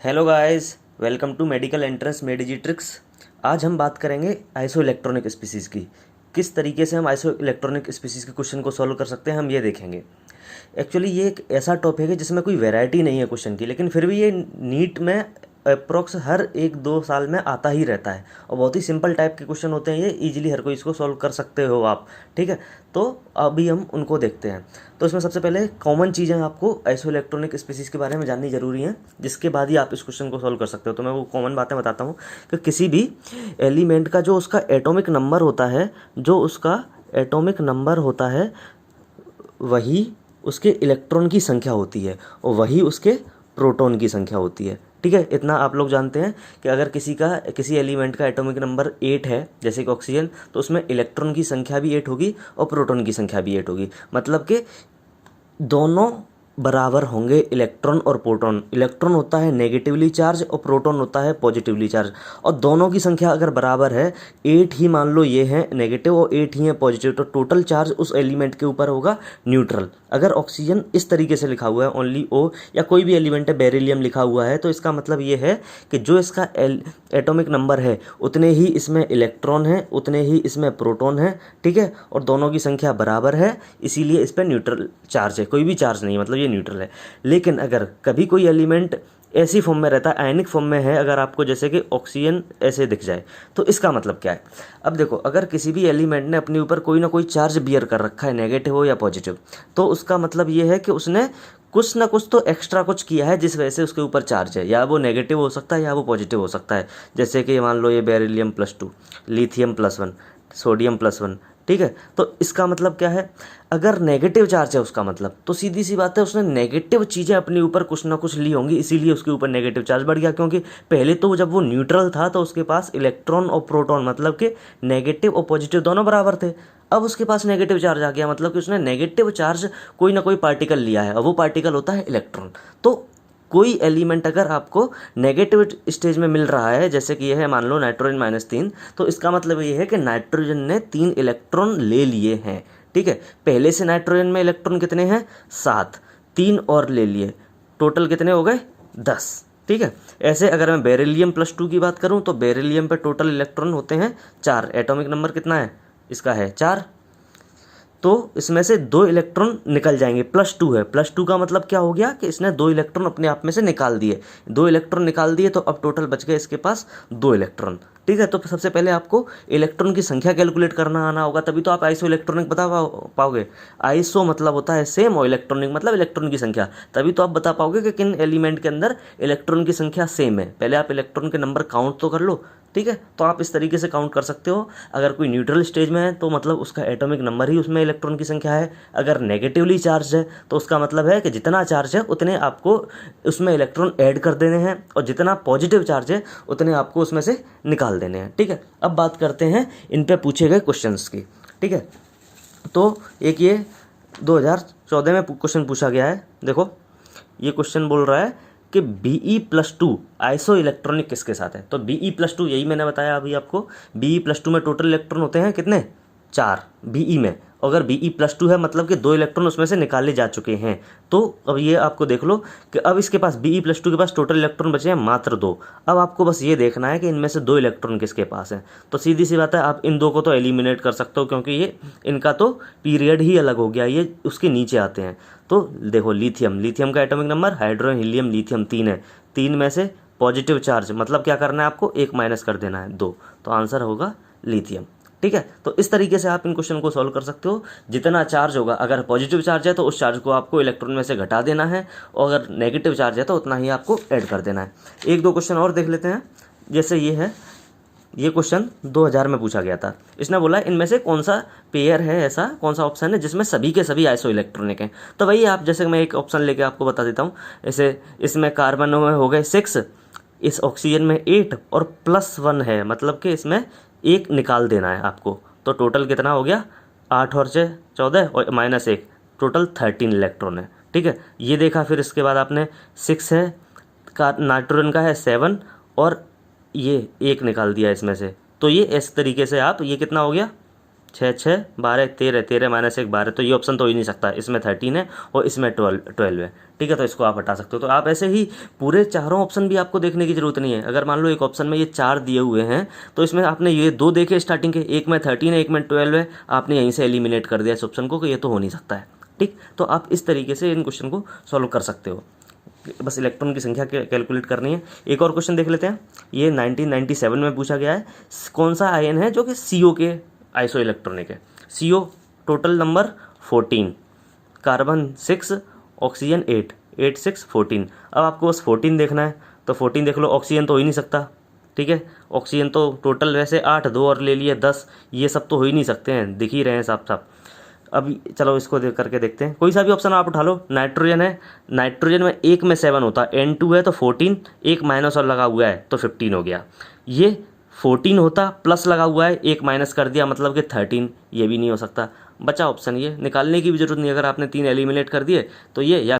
Hello guys, welcome to medical entrance Medigitrix. आज हम बात करेंगे आइसो इलेक्ट्रॉनिक स्पीसीज़ की। किस तरीके से हम आइसो इलेक्ट्रॉनिक स्पीसीज़ के क्वेश्चन को सॉल्व कर सकते हैं, हम ये देखेंगे। एक्चुअली ये एक ऐसा टॉपिक है जिसमें कोई वैरायटी नहीं है क्वेश्चन की, लेकिन फिर भी ये नीट में अप्रोक्स हर 1-2 साल में आता ही रहता है और बहुत ही सिंपल टाइप के क्वेश्चन होते हैं। ये इजीली हर कोई इसको सॉल्व कर सकते हो आप, ठीक है। तो अभी हम उनको देखते हैं। तो इसमें सबसे पहले कॉमन चीज़ें आपको आइसो इलेक्ट्रॉनिक स्पीसीज़ के बारे में जाननी जरूरी है, जिसके बाद ही आप इस क्वेश्चन को सॉल्व कर सकते हो। तो मैं वो कॉमन बातें बताता हूँ कि किसी भी एलिमेंट का जो उसका एटॉमिक नंबर होता है वही उसके इलेक्ट्रॉन की संख्या होती है और वही उसके प्रोटॉन की संख्या होती है, ठीक है। इतना आप लोग जानते हैं कि अगर किसी एलिमेंट का एटॉमिक नंबर 8 है, जैसे कि ऑक्सीजन, तो उसमें इलेक्ट्रॉन की संख्या भी 8 होगी और प्रोटॉन की संख्या भी 8 होगी। मतलब कि दोनों बराबर होंगे, इलेक्ट्रॉन और प्रोटॉन। इलेक्ट्रॉन होता है नेगेटिवली चार्ज और प्रोटॉन होता है पॉजिटिवली चार्ज, और दोनों की संख्या अगर बराबर है, 8 ही मान लो ये है नेगेटिव और 8 ही है पॉजिटिव, तो टोटल चार्ज उस एलिमेंट के ऊपर होगा न्यूट्रल। अगर ऑक्सीजन इस तरीके से लिखा हुआ है ओनली ओ, या कोई भी एलिमेंट है बेरिलियम लिखा हुआ है, तो इसका मतलब ये है कि जो इसका एटॉमिक नंबर है उतने ही इसमें इलेक्ट्रॉन है, उतने ही इसमें प्रोटॉन है, ठीक है, और दोनों की संख्या बराबर है, इसीलिए इस पर न्यूट्रल चार्ज है, कोई भी चार्ज नहीं, मतलब ये न्यूट्रल है। लेकिन अगर कभी कोई एलिमेंट ऐसी फॉर्म में रहता है, आयनिक फॉर्म में है, अगर आपको जैसे कि ऑक्सीजन ऐसे दिख जाए, तो इसका मतलब क्या है। अब देखो, अगर किसी भी एलिमेंट ने अपने ऊपर कोई ना कोई चार्ज बियर कर रखा है, नेगेटिव हो या पॉजिटिव, तो उसका मतलब ये है कि उसने कुछ ना कुछ तो एक्स्ट्रा कुछ किया है जिस वजह से उसके ऊपर चार्ज है, या वो नेगेटिव हो सकता है या वो पॉजिटिव हो सकता है। जैसे कि मान लो ये बेरिलियम +2, लिथियम +1, सोडियम +1, ठीक है। तो इसका मतलब क्या है, अगर नेगेटिव चार्ज है उसका मतलब, तो सीधी सी बात है उसने नेगेटिव चीज़ें अपने ऊपर कुछ ना कुछ ली होंगी, इसीलिए उसके ऊपर नेगेटिव चार्ज बढ़ गया। क्योंकि पहले तो जब वो न्यूट्रल था तो उसके पास इलेक्ट्रॉन और प्रोटॉन, मतलब कि नेगेटिव और पॉजिटिव दोनों बराबर थे। अब उसके पास नेगेटिव चार्ज आ गया, मतलब कि उसने नेगेटिव चार्ज कोई ना कोई पार्टिकल लिया है, और वो पार्टिकल होता है इलेक्ट्रॉन। तो कोई एलिमेंट अगर आपको नेगेटिव स्टेज में मिल रहा है, जैसे कि यह है मान लो नाइट्रोजन -3, तो इसका मतलब ये है कि नाइट्रोजन ने 3 इलेक्ट्रॉन ले लिए हैं, ठीक है। पहले से नाइट्रोजन में इलेक्ट्रॉन कितने हैं, 7, 3 और ले लिए, टोटल कितने हो गए, 10, ठीक है। ऐसे अगर मैं बेरिलियम +2 की बात करूं, तो बेरिलियम पे टोटल इलेक्ट्रॉन होते हैं 4, एटॉमिक नंबर कितना है इसका, है 4। तो इसमें से 2 इलेक्ट्रॉन निकल जाएंगे, +2 है, +2 का मतलब क्या हो गया कि इसने 2 इलेक्ट्रॉन अपने आप में से निकाल दिए। 2 इलेक्ट्रॉन निकाल दिए तो अब टोटल बच गए इसके पास 2 इलेक्ट्रॉन, ठीक है। तो सबसे पहले आपको इलेक्ट्रॉन की संख्या कैलकुलेट करना आना होगा, तभी तो आप आइसो इलेक्ट्रॉनिक बता पाओगे। आइसो मतलब होता है सेम, और इलेक्ट्रॉनिक मतलब इलेक्ट्रॉन की संख्या, तभी तो आप बता पाओगे कि किन एलिमेंट के अंदर इलेक्ट्रॉन की संख्या सेम है। पहले आप इलेक्ट्रॉन के नंबर काउंट तो कर लो, ठीक है। तो आप इस तरीके से काउंट कर सकते हो। अगर कोई न्यूट्रल स्टेज में है तो मतलब उसका एटॉमिक नंबर ही उसमें इलेक्ट्रॉन की संख्या है। अगर नेगेटिवली चार्ज है तो उसका मतलब है कि जितना चार्ज है उतने आपको उसमें इलेक्ट्रॉन ऐड कर देने हैं, और जितना पॉजिटिव चार्ज है उतने आपको उसमें से निकाल देने हैं, ठीक है। अब बात करते हैं इन पे पूछे गए क्वेश्चंस की, ठीक है। तो एक ये 2014 में क्वेश्चन पूछा गया है। देखो, ये क्वेश्चन बोल रहा है कि Be+2 आइसो इलेक्ट्रॉनिक किसके साथ है। तो Be+2 यही मैंने बताया अभी आपको। Be+2 में टोटल इलेक्ट्रॉन होते हैं कितने, 4 Be में। अगर Be+2 है मतलब कि 2 इलेक्ट्रॉन उसमें से निकाले जा चुके हैं। तो अब ये आपको देख लो कि अब इसके पास Be+2 के पास टोटल इलेक्ट्रॉन बचे हैं मात्र 2। अब आपको बस ये देखना है कि इनमें से 2 इलेक्ट्रॉन किसके पास है। तो सीधी सी बात है, आप इन 2 को तो एलिमिनेट कर सकते हो, क्योंकि ये इनका तो पीरियड ही अलग हो गया, ये उसके नीचे आते हैं। तो देखो, लिथियम का atomic number, hydrogen helium lithium 3 है, 3 में से पॉजिटिव चार्ज मतलब क्या करना है आपको, 1 माइनस कर देना है, 2। तो आंसर होगा लिथियम, ठीक है। तो इस तरीके से आप इन क्वेश्चन को सॉल्व कर सकते हो। जितना चार्ज होगा, अगर पॉजिटिव चार्ज है तो उस चार्ज को आपको इलेक्ट्रॉन में से घटा देना है, और अगर नेगेटिव चार्ज है तो उतना ही आपको ऐड कर देना है। 1-2 क्वेश्चन और देख लेते हैं। जैसे ये है, ये क्वेश्चन 2000 में पूछा गया था। इसने बोला इनमें से कौन सा पेयर है, ऐसा कौन सा ऑप्शन है जिसमें सभी के सभी आइसो इलेक्ट्रॉनिक हैं। तो वही आप, जैसे मैं एक ऑप्शन लेके आपको बता देता हूँ। जैसे इसमें कार्बन में हो गए 6, इस ऑक्सीजन में 8 और +1 है, मतलब कि इसमें 1 निकाल देना है आपको। तो टोटल कितना हो गया, 8 और 6 14 और -1, टोटल 13 इलेक्ट्रॉन है, ठीक है। ये देखा। फिर इसके बाद आपने 6 है, नाइट्रोजन का है 7, और ये 1 निकाल दिया इसमें से। तो ये इस तरीके से आप, ये कितना हो गया, छः छः 12 13, 13 माइनस 1 12, तो ये ऑप्शन तो हो ही नहीं सकता, इसमें 13 है और इसमें 12 है। ठीक है, तो इसको आप हटा सकते हो। तो आप ऐसे ही पूरे चारों ऑप्शन भी आपको देखने की जरूरत नहीं है। अगर मान लो एक ऑप्शन में ये 4 दिए हुए हैं तो इसमें आपने ये 2 देखे स्टार्टिंग के, एक में 13 है एक में 12 है, आपने यहीं से एलिमिनेट कर दिया इस ऑप्शन को कि ये तो हो नहीं सकता है। ठीक, तो आप इस तरीके से इन क्वेश्चन को सॉल्व कर सकते हो। बस इलेक्ट्रॉन की संख्या कैलकुलेट करनी है। एक और क्वेश्चन देख लेते हैं। ये 1997 में पूछा गया है। कौन सा आयन है जो कि CO के आइसो इलेक्ट्रॉनिक है? CO total number 14, carbon 6, oxygen 8, 8 6 14। अब आपको बस 14 देखना है, तो 14 देख लो। ऑक्सीजन तो हो ही नहीं सकता, ठीक है। ऑक्सीजन तो टोटल वैसे 8, 2 और ले लिए 10, ये सब तो हो ही नहीं सकते हैं, दिख ही रहे हैं साफ साफ। अभी चलो इसको देख करके देखते हैं। कोई सा भी ऑप्शन आप उठा लो। नाइट्रोजन है, नाइट्रोजन में एक में 7 होता है, N2 है तो 14, एक माइनस और लगा हुआ है तो 15 हो गया। ये 14 होता, प्लस लगा हुआ है, एक माइनस कर दिया मतलब कि 13, ये भी नहीं हो सकता। बचा ऑप्शन ये, निकालने की भी जरूरत नहीं, अगर आपने 3 एलिमिनेट कर दिए तो ये या